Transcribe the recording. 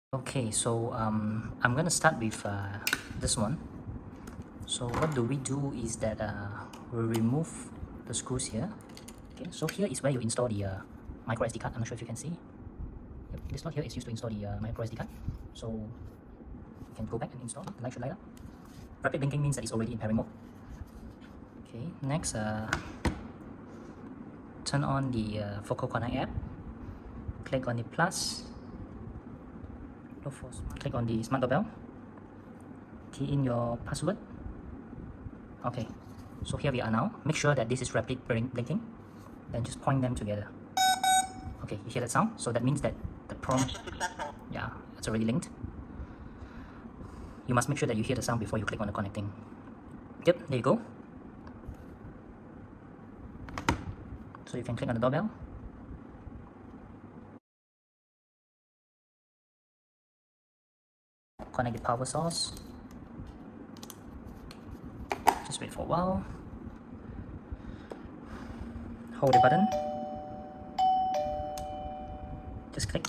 Okay, so I'm gonna start with this one. So what do we do is that we remove the screws here. Okay, so here is where you install the micro SD card. I'm not sure if you can see. Yep, this slot here is used to install the micro SD card. So you can go back and install. The light should light up. Rapid blinking means that it's already in pairing mode. Okay, next turn on the focal corner app. Click on the plus. Click on the smart doorbell. Key in your password. Okay, so here we are now. Make sure that this is rapid blinking. Then just point them together. Okay, you hear that sound? So that means that the prompt, yeah, it's already linked. You must make sure that you hear the sound before you click on the connecting. Yep, there you go. So you can click on the doorbell. Connect the power source. Just wait for a while. Hold the button. Just click.